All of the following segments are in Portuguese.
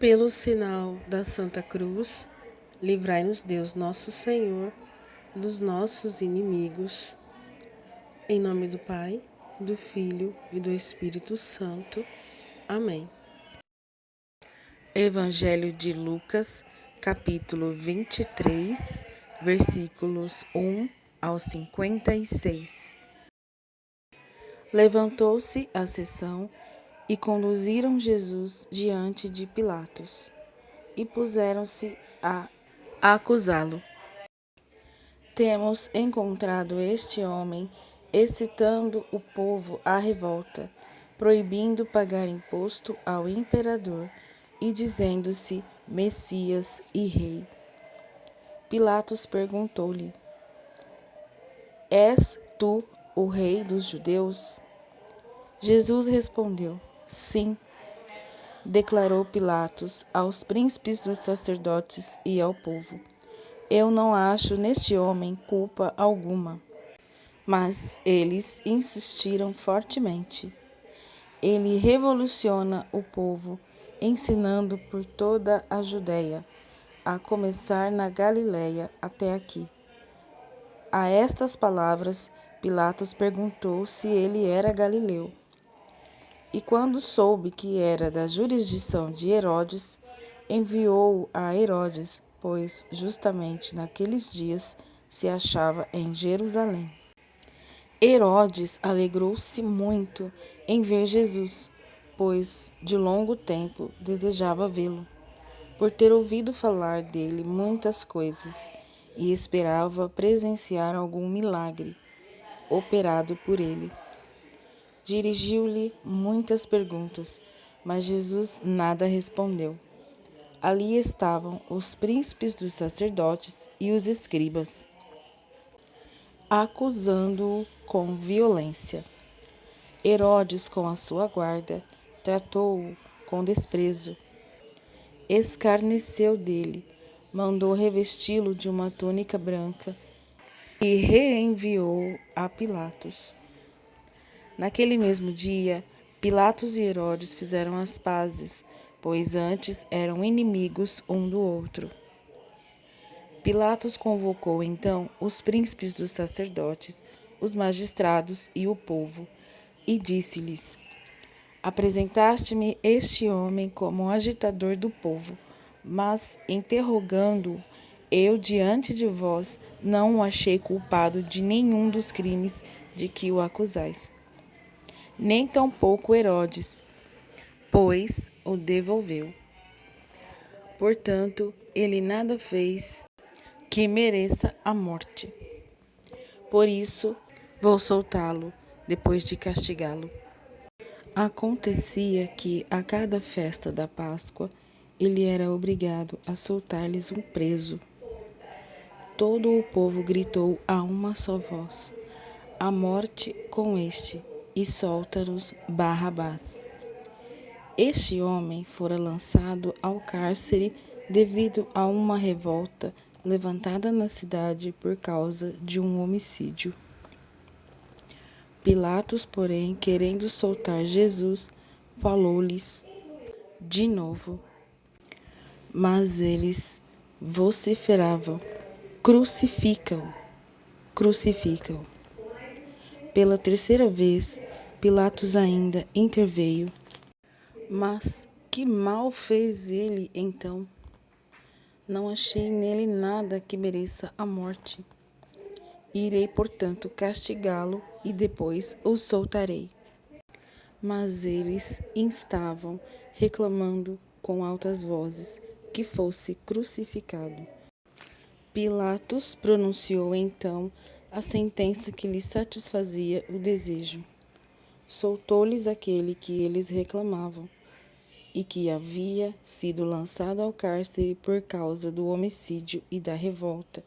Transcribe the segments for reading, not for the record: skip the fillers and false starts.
Pelo sinal da Santa Cruz, livrai-nos Deus nosso Senhor dos nossos inimigos. Em nome do Pai, do Filho e do Espírito Santo. Amém. Evangelho de Lucas, capítulo 23, versículos 1 ao 56. Levantou-se a sessão e conduziram Jesus diante de Pilatos e puseram-se a acusá-lo. Temos encontrado este homem excitando o povo à revolta, proibindo pagar imposto ao imperador e dizendo-se Messias e Rei. Pilatos perguntou-lhe: És tu o Rei dos judeus? Jesus respondeu: Sim. Declarou Pilatos aos príncipes dos sacerdotes e ao povo: Eu não acho neste homem culpa alguma. Mas eles insistiram fortemente. Ele revoluciona o povo, ensinando por toda a Judéia, a começar na Galiléia até aqui. A estas palavras, Pilatos perguntou se ele era galileu. E quando soube que era da jurisdição de Herodes, enviou-o a Herodes, pois justamente naqueles dias se achava em Jerusalém. Herodes alegrou-se muito em ver Jesus, pois de longo tempo desejava vê-lo, por ter ouvido falar dele muitas coisas, e esperava presenciar algum milagre operado por ele. Dirigiu-lhe muitas perguntas, mas Jesus nada respondeu. Ali estavam os príncipes dos sacerdotes e os escribas, acusando-o com violência. Herodes, com a sua guarda, tratou-o com desprezo, escarneceu dele, mandou revesti-lo de uma túnica branca e reenviou-o a Pilatos. Naquele mesmo dia, Pilatos e Herodes fizeram as pazes, pois antes eram inimigos um do outro. Pilatos convocou então os príncipes dos sacerdotes, os magistrados e o povo, e disse-lhes: Apresentaste-me este homem como um agitador do povo, mas, interrogando-o, eu diante de vós não o achei culpado de nenhum dos crimes de que o acusais. Nem tampouco Herodes, pois o devolveu. Portanto, ele nada fez que mereça a morte. Por isso, vou soltá-lo, depois de castigá-lo. Acontecia que, a cada festa da Páscoa, ele era obrigado a soltar-lhes um preso. Todo o povo gritou a uma só voz: A morte com este, e solta-nos Barrabás. Este homem fora lançado ao cárcere devido a uma revolta levantada na cidade por causa de um homicídio. Pilatos, porém, querendo soltar Jesus, falou-lhes de novo. Mas eles vociferavam: Crucifica-o! Crucifica-o! Pela terceira vez, Pilatos ainda interveio. Mas que mal fez ele então? Não achei nele nada que mereça a morte. Irei, portanto, castigá-lo e depois o soltarei. Mas eles instavam, reclamando com altas vozes que fosse crucificado. Pilatos pronunciou então a sentença que lhes satisfazia o desejo. Soltou-lhes aquele que eles reclamavam e que havia sido lançado ao cárcere por causa do homicídio e da revolta,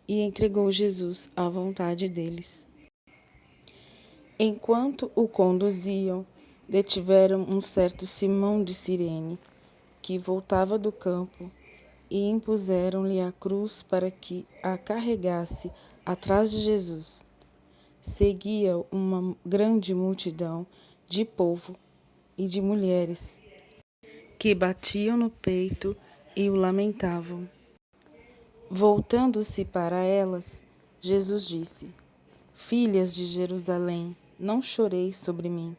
e entregou Jesus à vontade deles. Enquanto o conduziam, detiveram um certo Simão de Cirene, que voltava do campo, e impuseram-lhe a cruz para que a carregasse atrás de Jesus. Seguia uma grande multidão de povo e de mulheres, que batiam no peito e o lamentavam. Voltando-se para elas, Jesus disse: Filhas de Jerusalém, não choreis sobre mim,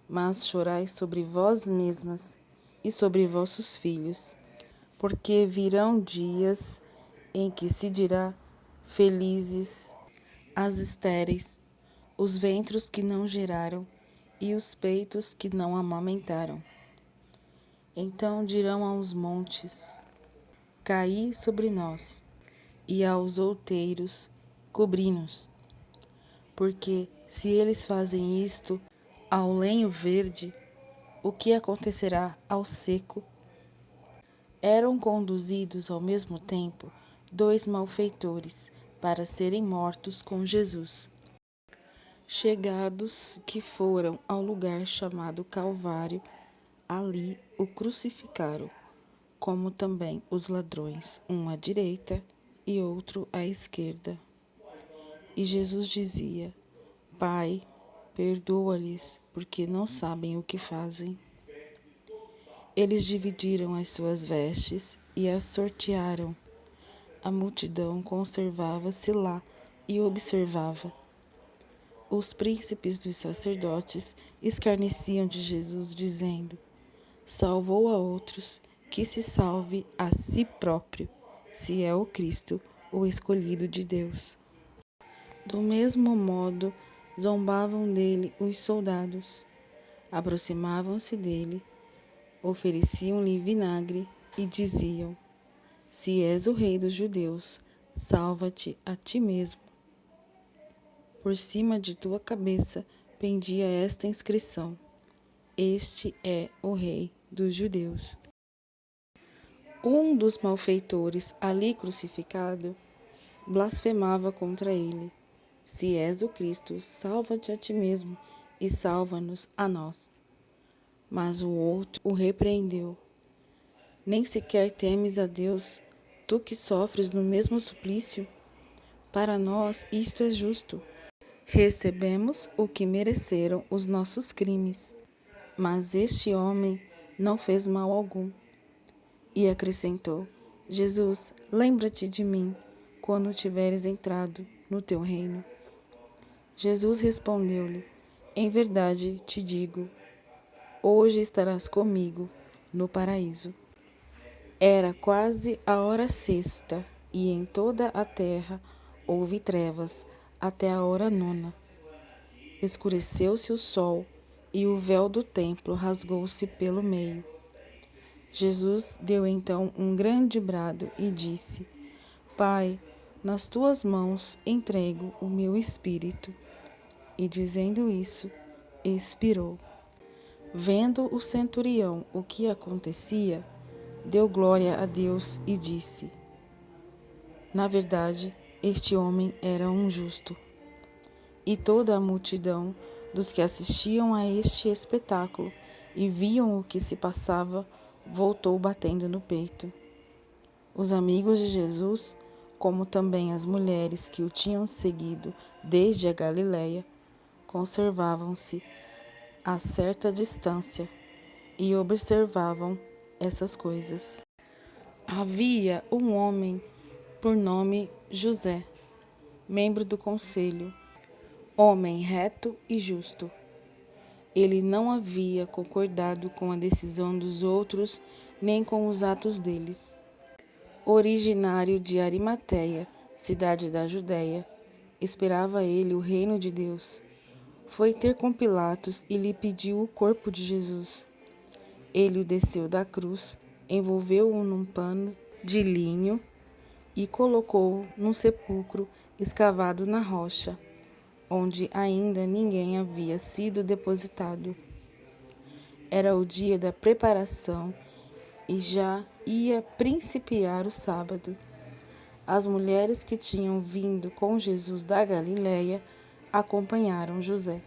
mas chorai sobre vós mesmas e sobre vossos filhos, porque virão dias em que se dirá: felizes as estéreis, os ventres que não geraram e os peitos que não amamentaram. Então dirão aos montes: caí sobre nós, e aos outeiros: cobri-nos. Porque se eles fazem isto ao lenho verde, o que acontecerá ao seco? Eram conduzidos ao mesmo tempo 2 malfeitores para serem mortos com Jesus. Chegados que foram ao lugar chamado Calvário, ali o crucificaram, como também os ladrões, um à direita e outro à esquerda. E Jesus dizia: Pai, perdoa-lhes, porque não sabem o que fazem. Eles dividiram as suas vestes e as sortearam. A multidão conservava-se lá e observava. Os príncipes dos sacerdotes escarneciam de Jesus, dizendo: salvou a outros, que se salve a si próprio, se é o Cristo, o escolhido de Deus. Do mesmo modo, zombavam dele os soldados. Aproximavam-se dele, ofereciam-lhe vinagre e diziam: se és o rei dos judeus, salva-te a ti mesmo. Por cima de tua cabeça pendia esta inscrição: este é o rei dos judeus. Um dos malfeitores ali crucificado blasfemava contra ele: se és o Cristo, salva-te a ti mesmo e salva-nos a nós. Mas o outro o repreendeu: nem sequer temes a Deus, tu que sofres no mesmo suplício? Para nós isto é justo. Recebemos o que mereceram os nossos crimes, mas este homem não fez mal algum. E acrescentou: Jesus, lembra-te de mim quando tiveres entrado no teu reino. Jesus respondeu-lhe: em verdade te digo, hoje estarás comigo no paraíso. Era quase a hora sexta, e em toda a terra houve trevas até a hora nona. Escureceu-se o sol, e o véu do templo rasgou-se pelo meio. Jesus deu então um grande brado e disse: Pai, nas tuas mãos entrego o meu espírito. E dizendo isso, expirou. Vendo o centurião o que acontecia, deu glória a Deus e disse: na verdade, este homem era um justo. E toda a multidão dos que assistiam a este espetáculo e viam o que se passava, voltou batendo no peito. Os amigos de Jesus, como também as mulheres que o tinham seguido desde a Galiléia, conservavam-se a certa distância e observavam essas coisas. Havia um homem por nome José, membro do conselho, homem reto e justo. Ele não havia concordado com a decisão dos outros nem com os atos deles. Originário de Arimateia, cidade da Judéia, esperava ele o reino de Deus. Foi ter com Pilatos e lhe pediu o corpo de Jesus. Ele o desceu da cruz, envolveu-o num pano de linho e colocou-o num sepulcro escavado na rocha, onde ainda ninguém havia sido depositado. Era o dia da preparação e já ia principiar o sábado. As mulheres que tinham vindo com Jesus da Galiléia acompanharam José.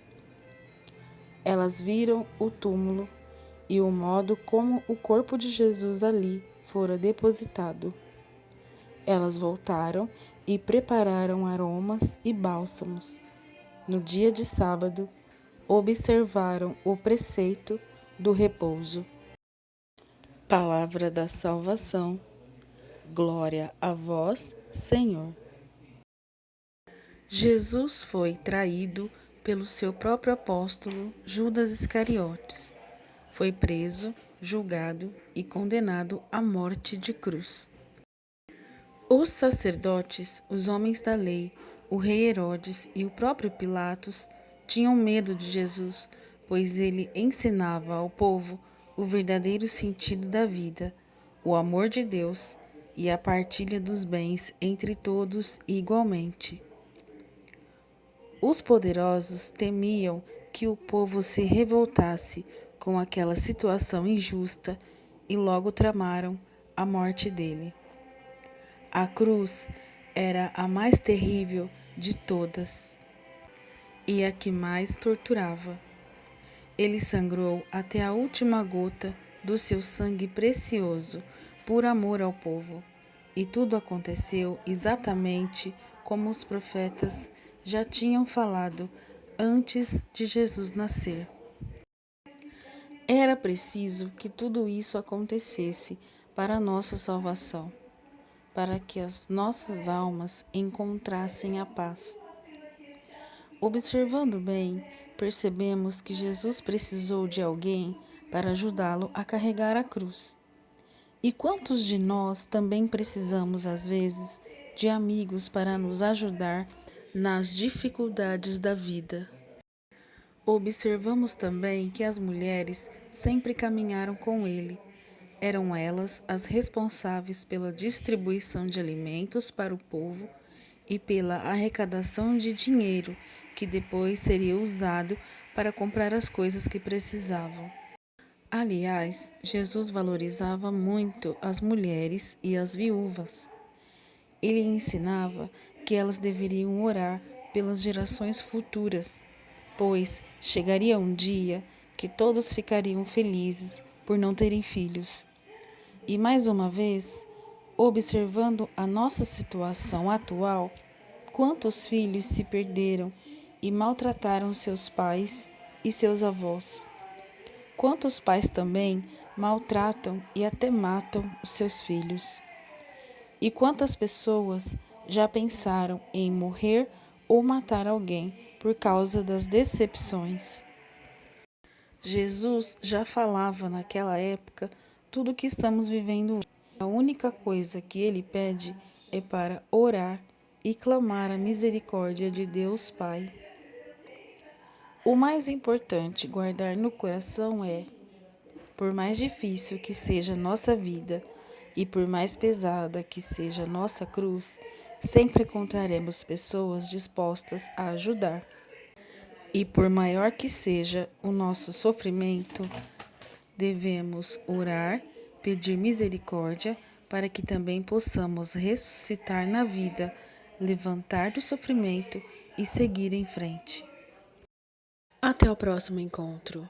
Elas viram o túmulo e o modo como o corpo de Jesus ali fora depositado. Elas voltaram e prepararam aromas e bálsamos. No dia de sábado, observaram o preceito do repouso. Palavra da salvação. Glória a vós, Senhor. Jesus foi traído pelo seu próprio apóstolo Judas Iscariotes. Foi preso, julgado e condenado à morte de cruz. Os sacerdotes, os homens da lei, o rei Herodes e o próprio Pilatos tinham medo de Jesus, pois ele ensinava ao povo o verdadeiro sentido da vida, o amor de Deus e a partilha dos bens entre todos igualmente. Os poderosos temiam que o povo se revoltasse com aquela situação injusta e logo tramaram a morte dele. A cruz era a mais terrível de todas e a que mais torturava. Ele sangrou até a última gota do seu sangue precioso por amor ao povo. E tudo aconteceu exatamente como os profetas já tinham falado antes de Jesus nascer. Era preciso que tudo isso acontecesse para a nossa salvação, para que as nossas almas encontrassem a paz. Observando bem, percebemos que Jesus precisou de alguém para ajudá-lo a carregar a cruz. E quantos de nós também precisamos, às vezes, de amigos para nos ajudar nas dificuldades da vida? Observamos também que as mulheres sempre caminharam com ele. Eram elas as responsáveis pela distribuição de alimentos para o povo e pela arrecadação de dinheiro que depois seria usado para comprar as coisas que precisavam. Aliás, Jesus valorizava muito as mulheres e as viúvas. Ele ensinava que elas deveriam orar pelas gerações futuras, pois chegaria um dia que todos ficariam felizes por não terem filhos. E mais uma vez, observando a nossa situação atual, quantos filhos se perderam e maltrataram seus pais e seus avós? Quantos pais também maltratam e até matam os seus filhos? E quantas pessoas já pensaram em morrer ou matar alguém por causa das decepções? Jesus já falava naquela época tudo o que estamos vivendo hoje. A única coisa que ele pede é para orar e clamar a misericórdia de Deus Pai. O mais importante guardar no coração é: por mais difícil que seja nossa vida e por mais pesada que seja nossa cruz, sempre encontraremos pessoas dispostas a ajudar. E por maior que seja o nosso sofrimento, devemos orar, pedir misericórdia para que também possamos ressuscitar na vida, levantar do sofrimento e seguir em frente. Até o próximo encontro.